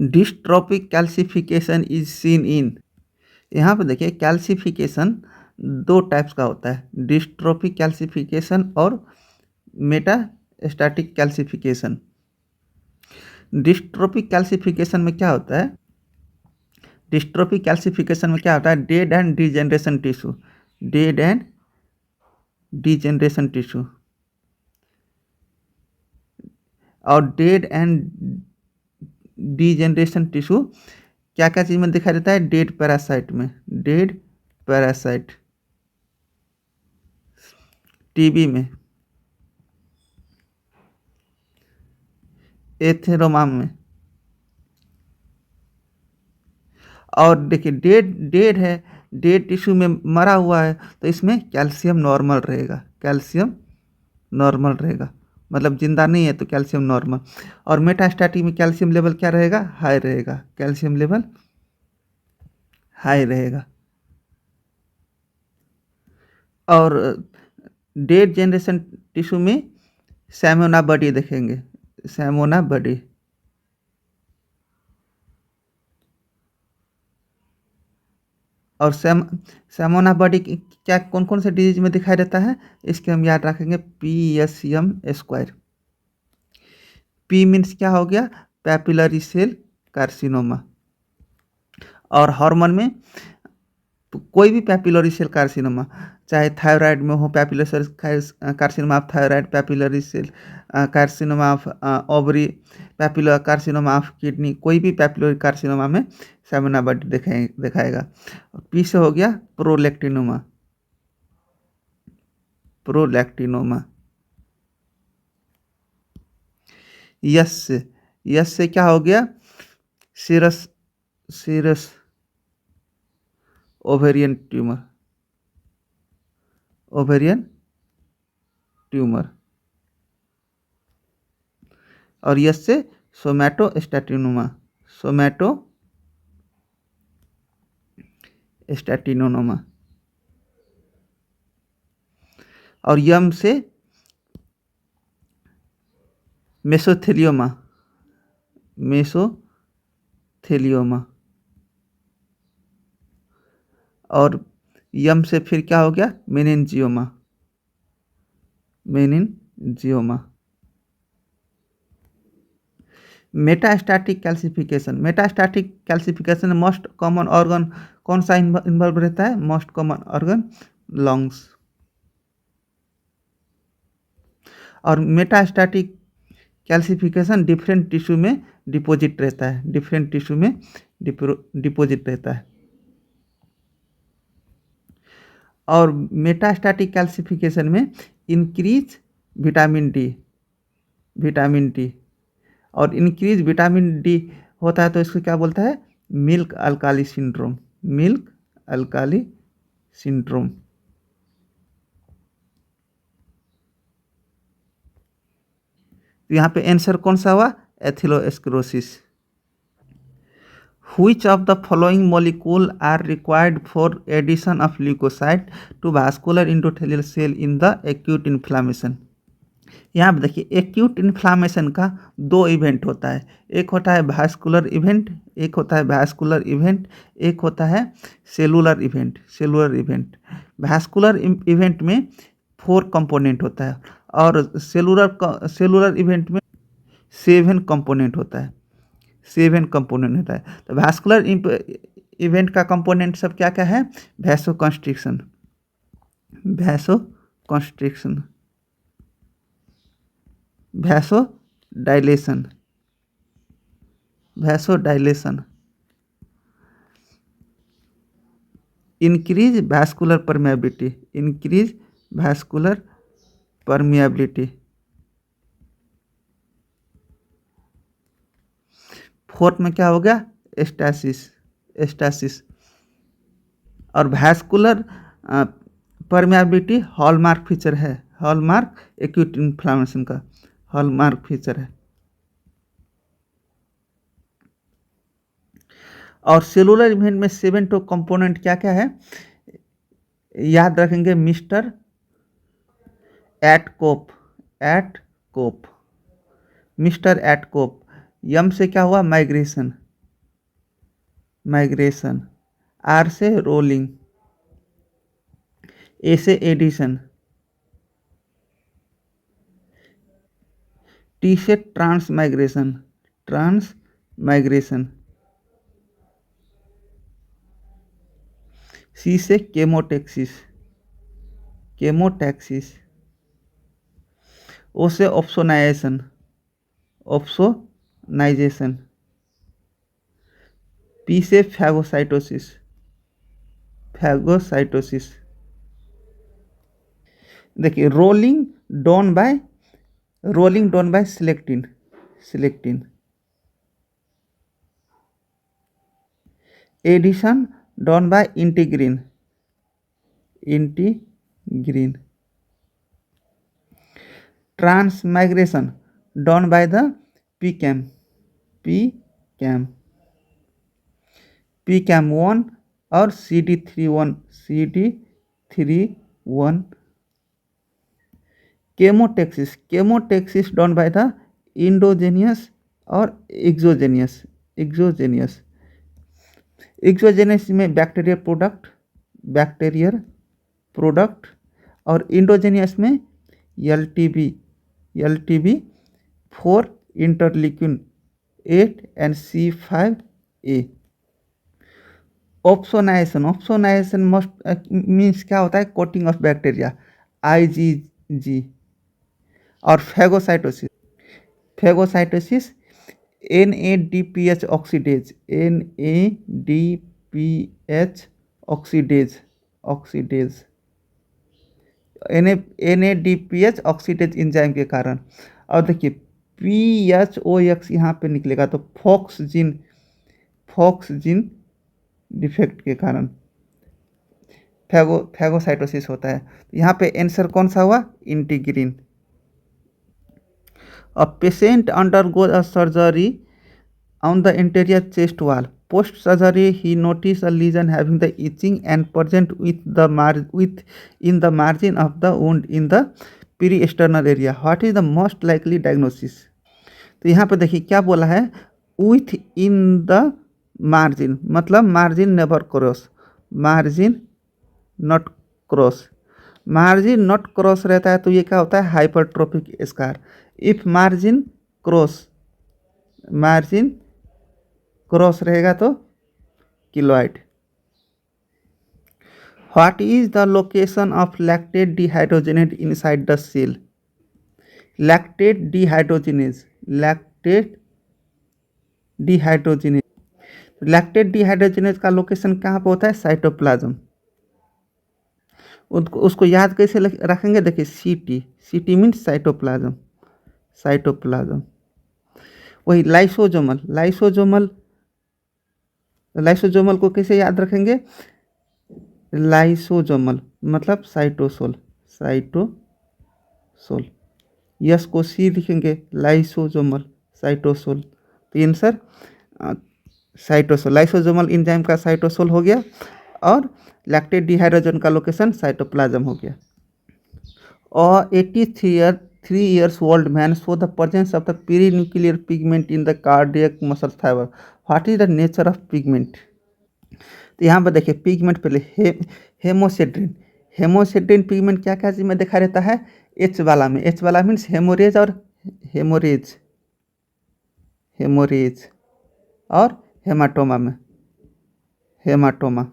Dystrophic calcification is seen इन। यहाँ पे देखिए कैल्सिफिकेशन दो टाइप्स का होता है, डिस्ट्रोफिक कैल्सिफिकेशन और मेटास्टैटिक कैल्सिफिकेशन। डिस्ट्रोफिक कैल्सिफिकेशन में क्या होता है, डिस्ट्रोफिक कैल्सिफिकेशन में क्या होता है, dead and degeneration tissue, dead and degeneration tissue. और डेड एंड डिजेनरेशन टिश्यू क्या क्या चीज में दिखाई देता है, डेड पैरासाइट में, डेड पैरासाइट, टीबी में, एथेरोमा में। और देखिए डेड डेड है, डेड टिश्यू में मरा हुआ है, तो इसमें कैल्शियम नॉर्मल रहेगा, कैल्शियम नॉर्मल रहेगा, मतलब जिंदा नहीं है तो कैल्शियम नॉर्मल। और मेटास्टैटिक में कैल्शियम लेवल क्या रहेगा, हाई रहेगा, कैल्शियम लेवल हाई रहेगा। और डेड जनरेशन टिश्यू में सैमोना बॉडी देखेंगे, सैमोना बॉडी। और सैमोना बॉडी क्या कौन कौन से डिजीज में दिखाई देता है, इसके हम याद रखेंगे, PSM स्क्वायर। पी मीन्स क्या हो गया, पैपिलरी सेल कार्सिनोमा। और हार्मोन में कोई भी पैपिलरी सेल कार्सिनोमा, चाहे थायराइड में हो papillary cell carcinoma of thyroid, papillary cell carcinoma of ovary, papillary carcinoma of kidney, कोई भी पैपिलरी कार्सिनोमा में सैमोना बॉडी दिखाएगा। पी से हो गया प्रोलैक्टिनोमा, प्रोलैक्टिनोमा। यस से क्या हो गया, serous, serous ovarian tumour, ovarian tumour. और यस से सोमैटोस्टैटिनोमा, सोमैटोस्टैटिनोमा। और यम से मेसोथेलियोमा, मेसोथेलियोमा। और यम से फिर क्या हो गया, मेनिनजियोमा, मेनिनजियोमा। मेटास्टैटिक कैल्सिफिकेशन, मेटास्टैटिक कैल्सिफिकेशन में मोस्ट कॉमन ऑर्गन कौन सा इन्वॉल्व रहता है, मोस्ट कॉमन ऑर्गन लंग्स। और मेटास्टैटिक कैल्सिफिकेशन डिफरेंट टिश्यू में डिपॉजिट रहता है, डिफरेंट टिश्यू में डिपॉजिट रहता है। और मेटास्टैटिक कैल्सिफिकेशन में increase vitamin D, vitamin D. और इंक्रीज विटामिन डी होता है तो इसको क्या बोलता है, milk alkali syndrome, milk alkali syndrome. तो यहाँ पे आंसर कौन सा हुआ, एथिलोस्क्लेरोसिस। Which of the following molecule are required for addition of leukocyte to vascular endothelial cell in the acute inflammation? यहाँ पे देखिए एक्यूट इन्फ्लामेशन का दो इवेंट होता है, एक होता है वैस्कुलर इवेंट, एक होता है वैस्कुलर इवेंट, एक होता है cellular event, cellular event. Vascular event में 4 कंपोनेंट होता है और सेलुलर इवेंट में 7 कंपोनेंट होता है, 7 कंपोनेंट होता है। तो वैस्कुलर इवेंट का कंपोनेंट सब क्या क्या है, vasoconstriction, vasoconstriction, vasodilation, vasodilation, increase vascular permeability, increase vascular permeability. Fourth में क्या हो गया, एस्टासिस, एस्टासिस। और वैस्कुलर परमिएबिलिटी हॉलमार्क फीचर है, हॉलमार्क एक्यूट इन्फ्लामेशन का हॉलमार्क फीचर है। और सेलुलर इवेंट में 7 टो कंपोनेंट क्या क्या है, याद रखेंगे, मिस्टर एटकोप, एटकोप, मिस्टर एटकोप। यम से क्या हुआ, माइग्रेशन, माइग्रेशन, आर से रोलिंग, ए से एडिशन, टी से ट्रांसमाइग्रेशन, ट्रांसमाइग्रेशन, सी से केमोटैक्सिस, केमोटैक्सिस, ओ से ऑप्सोनाइजेशन, ऑप्सोनाइजेशन, पी से फैगोसाइटोसिस, फैगोसाइटोसिस। देखिए rolling done by selectin, selectin, adhesion done by integrin, integrin, transmigration done by the PECAM, PECAM, PECAM 1 और CD3 1, CD3 1, chemotaxis, chemotaxis done by the endogenous और exogenous, एक्सोजेनियस, एक्सोजेनियस में bacterial product, bacterial product, और endogenous में LTB, LTB 4 interleukin 8 and C5A। Opsonization, opsonization must means क्या होता है, coating of bacteria, IgG। और phagocytosis, phagocytosis NADPH oxidase, NADPH oxidase, oxidase, NADPH oxidase enzyme के कारण। और देखिए PHOX यहाँ पे निकलेगा तो phox gene, phox gene defect के कारण फैगोसाइटोसिस होता है। यहाँ पे आंसर कौन सा हुआ, integrin. A patient undergoes a surgery on the anterior chest wall. Post surgery, he noticed a lesion having the itching and present with the in the margin of the wound in the periesternal area. What is the most likely diagnosis? तो यहाँ पे देखिए क्या बोला है, within the margin, मतलब margin never cross, margin not cross, margin not cross रहता है तो ये क्या होता है, hypertrophic scar. If margin cross, margin cross रहेगा तो keloid. What is the location of lactate dehydrogenase inside the cell, lactate dehydrogenase, lactate dehydrogenase, lactate dehydrogenase का लोकेशन कहाँ पे होता है, साइटोप्लाज्म। उसको याद कैसे रखेंगे, देखिए सीटी, सीटी मीन्स साइटोप्लाज्म, साइटोप्लाज्म। वही लाइसोजोमल, लाइसोजोमल, लाइसोजोमल को कैसे याद रखेंगे, लाइसोजोमल मतलब साइटोसोल, साइटोसोल, यस को सी लिखेंगे, लाइसोजोमल, साइटोसोल। तो आंसर साइटोसोल, लाइसोजोमल एंजाइम का साइटोसोल हो गया, और लैक्टेट डिहाइड्रोजन का लोकेशन साइटोप्लाज्म हो गया। और 83 years old man show the presence of the perinuclear pigment in the cardiac muscle fiber. What is the nature of pigment? तो यहाँ पर देखिए पिगमेंट पहले हेमोसेड्रिन, हेमोसेड्रिन पिगमेंट क्या क्या चीज में देखा रहता है, एच वाला में, एच वाला मीन्स हेमोरेज और हेमोरेज, हेमोरेज, और हेमाटोमा में, हेमाटोमा।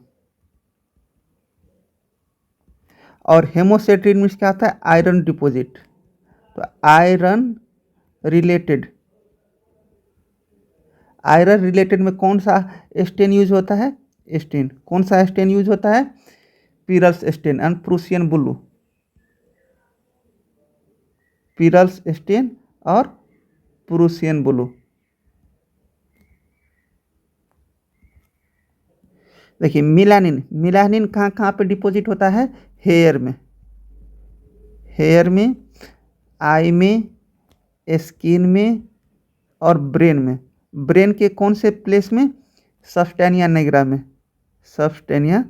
और हेमोसेड्रिन मीन्स क्या होता है, आयरन डिपॉजिट, तो आयरन रिलेटेड, आयरन रिलेटेड में कौन सा स्टेन यूज होता है, स्टेन, कौन सा स्टेन यूज होता है, Perls stain and Prussian blue, Perls stain और प्रूसियन ब्लू। देखिए मिलानिन, मिलानिन कहाँ कहाँ पे डिपॉजिट होता है, हेयर में, हेयर में, आई में, स्किन में, और ब्रेन में। ब्रेन के कौन से प्लेस में, सब्सटेनिया निग्रा में, सब्सटेनिया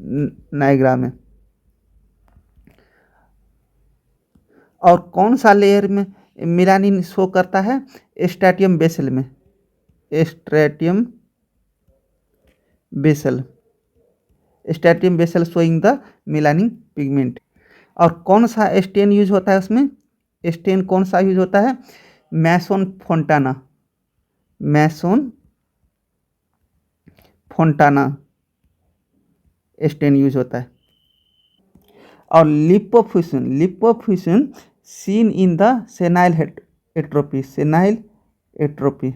नाइग्रा में। और कौन सा लेयर में मिलानिन शो करता है, स्टैटियम बेसल में, stratum basal, stratum basal showing the melanin pigment. और कौन सा स्टेन यूज होता है उसमें, स्टेन कौन सा यूज होता है, Masson Fontana, Masson Fontana stain use होता है। और lipofuscin, lipofuscin seen in the senile atrophy, senile atrophy.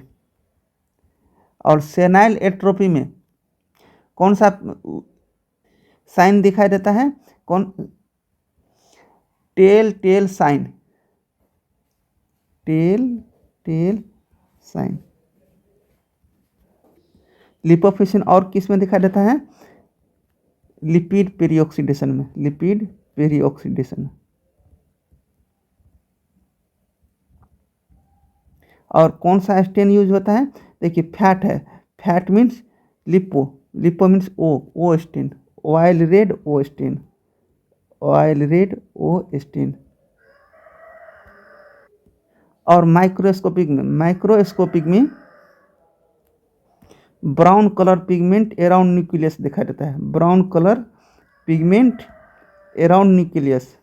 और सेनाइल एट्रोपी में कौन सा साइन दिखाई देता है, कौन, tell tale sign, tell tale sign. Lipofuscin और किस में दिखाई देता है, लिपिड पेरिऑक्सीडेशन में, लिपिड पेरिऑक्सीडेशन। और कौन सा स्टेन यूज होता है, देखिए फैट है, fat means lipo, lipo means O stain, oil red O stain, oil red O stain. और माइक्रोस्कोपिक में, माइक्रोस्कोपिक में brown colour pigment around nucleus दिखाई देता है, brown colour pigment around nucleus.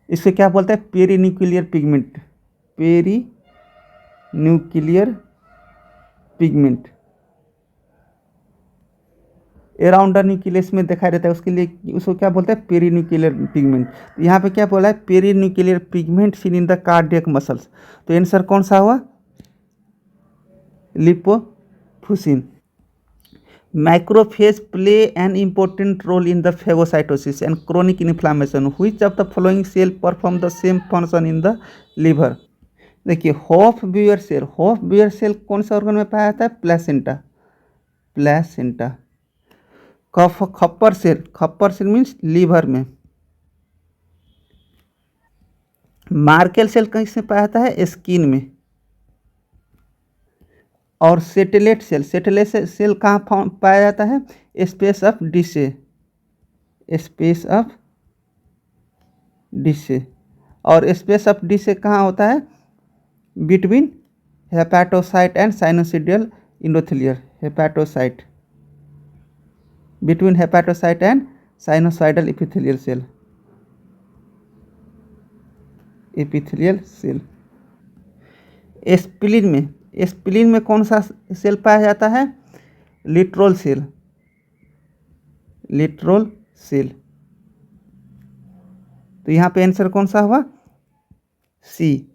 इसे क्या बोलते हैं, perinuclear pigment, perinuclear pigment around the nucleus में दिखाई देता है, उसके लिए उसको क्या बोलते हैं, पेरी न्यूक्लियर पिगमेंट। यहाँ पे क्या बोला है, perinuclear pigment seen in the cardiac muscles. तो आंसर कौन सा हुआ, lipofuscin. Macrophage play an important role in the phagocytosis and chronic inflammation. Which of the following cell perform the same function in the liver? देखिए Hofbauer cell, Hofbauer cell कौन सा organ में पाया जाता है, placenta, placenta. Kupffer cell, Kupffer cell means liver में। Merkel cell किस में पाया जाता है, स्किन में। और सेटेलाइट सेल, सेटेलाइट सेल कहाँ पाया जाता है, space of Disse, space of Disse. और स्पेस ऑफ डिशे कहाँ होता है, between hepatocyte and sinusoidal endothelial, hepatocyte, between hepatocyte and sinusoidal epithelial cell, epithelial cell. Spleen में, स्प्लीन में कौन सा सेल पाया जाता है, लिट्रोल सेल, लिट्रोल सेल। तो यहाँ पे आंसर कौन सा हुआ, सी।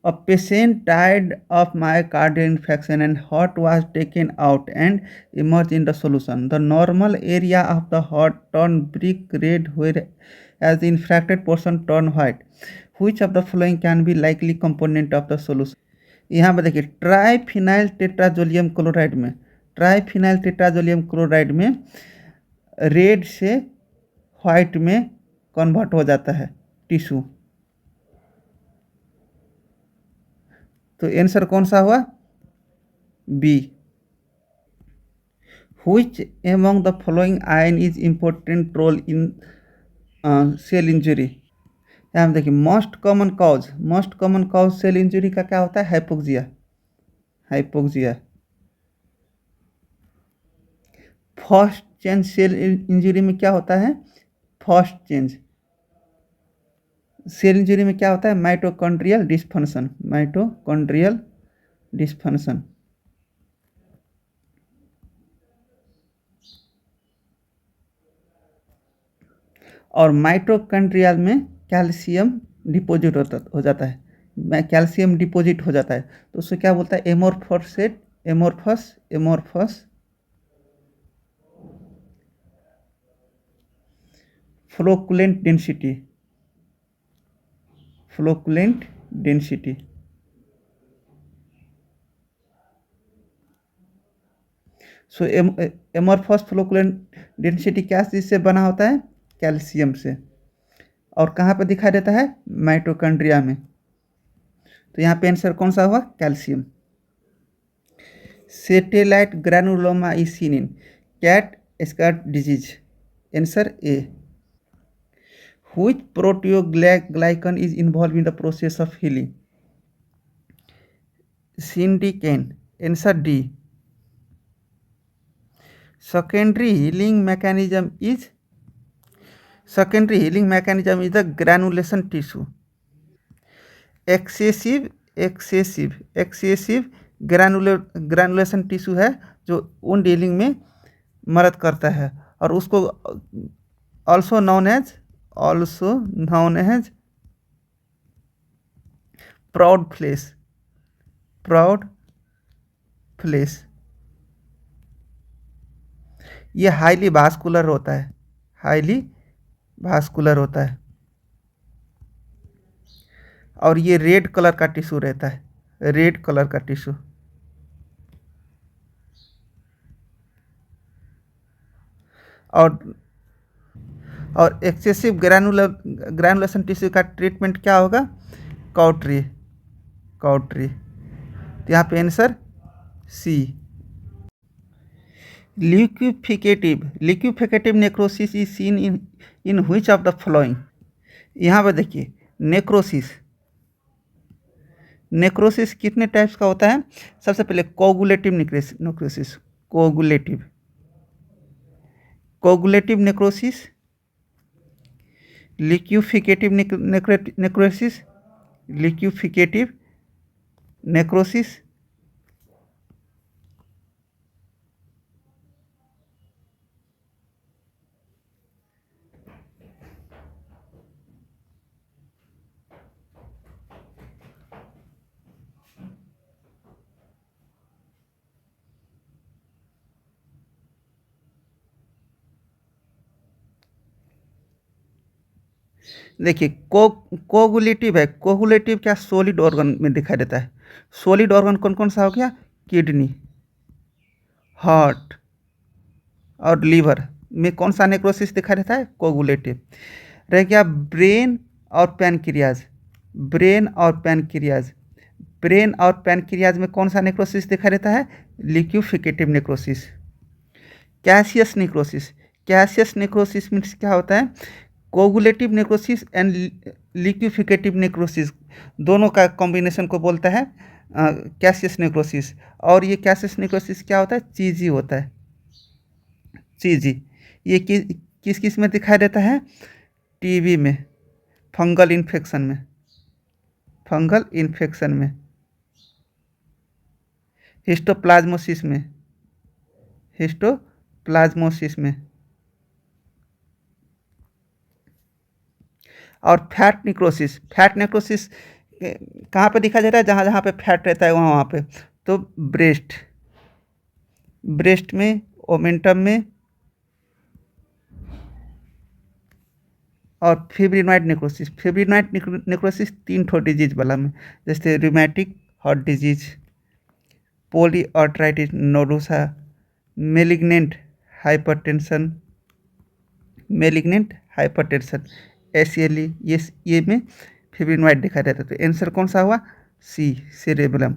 A patient died of myocardial infarction and heart was taken out and emerged in the solution. The normal area of the heart turned brick red whereas the infected portion turned white. Which of the following can be likely component of the solution? यहाँ पे देखिए triphenyl tetrazolium chloride में, triphenyl tetrazolium chloride में red से white में convert हो जाता है टिश्यू। तो आंसर कौन सा हुआ, B. Which among the following ion is important role in cell injury. यहाँ पे देखिए most common cause, most common cause cell injury का क्या होता है, hypoxia, hypoxia. First change cell injury में क्या होता है, फर्स्ट चेंज। सेल इंजरी में क्या होता है, माइटोकॉन्ड्रियल डिस्फंक्शन, माइटोकॉन्ड्रियल डिस्फंक्शन। और माइटोकॉन्ड्रियल में कैल्शियम डिपॉजिट हो जाता है, कैल्शियम डिपॉजिट हो जाता है, तो उसको क्या बोलता है, amorphous, amorphous, amorphous flocculent density, flocculent density. So amorphous flocculent density क्या चीज से बना होता है, कैल्शियम से। और कहाँ पर दिखाई देता है, माइटोकॉन्ड्रिया में। तो यहाँ पे आंसर कौन सा हुआ, calcium. Satellite granuloma is seen in cat scratch disease, answer A. Which proteoglycan is involved in the process of healing? Syndecan, answer D. secondary healing mechanism is the granulation tissue। Excessive granulation tissue है जो wound healing में मदद करता है, और उसको also known as proud flesh. ये highly vascular होता है, और ये रेड कलर का टिश्यू रहता है, रेड कलर का टिश्यू। और एक्सेसिव ग्रैनुलेशन टिश्यू का ट्रीटमेंट क्या होगा? काउट्री। तो यहाँ पे answer C. Liquefactive necrosis is seen in which of the following. यहाँ पर देखिए, नेक्रोसिस कितने टाइप्स का होता है? सबसे पहले coagulative necrosis, coagulative necrosis, liquefactive necrosis, देखिए कोगुलेटिव है। कोगुलेटिव क्या सॉलिड ऑर्गन में दिखाई देता है। सॉलिड ऑर्गन कौन कौन सा हो गया? किडनी, हार्ट और लीवर में कौन सा नेक्रोसिस दिखाई देता है? कोगुलेटिव। रह गया ब्रेन और पैनक्रियाज। ब्रेन और पैनक्रियाज में कौन सा नेक्रोसिस दिखाई देता है? लिक्विफिकेटिव नेक्रोसिस। कैसियस नेक्रोसिस मीन्स क्या होता है? कोगुलेटिव नेक्रोसिस एंड लिक्विफिकेटिव नेक्रोसिस दोनों का कॉम्बिनेशन को बोलता है कैसियस नेक्रोसिस। और ये कैसियस नेक्रोसिस क्या होता है? चीजी होता है, चीजी। ये किस किस में दिखाई देता है? टीबी में, फंगल इन्फेक्शन में, हिस्टोप्लाज्मोसिस में, और फैट नेक्रोसिस कहाँ पे दिखाई देता है? जहाँ जहाँ पे फैट रहता है वहाँ पे। तो ब्रेस्ट में, ओमेंटम में, और फिब्रिनॉइड नेक्रोसिस 3 ठो डिजीज वाला में, जैसे rheumatic heart disease, polyarthritis nodosa, malignant hypertension, SLE, ये में फिब्रिनॉइड दिखाई देता है। तो आंसर कौन सा हुआ? सी, सेरेबेलम।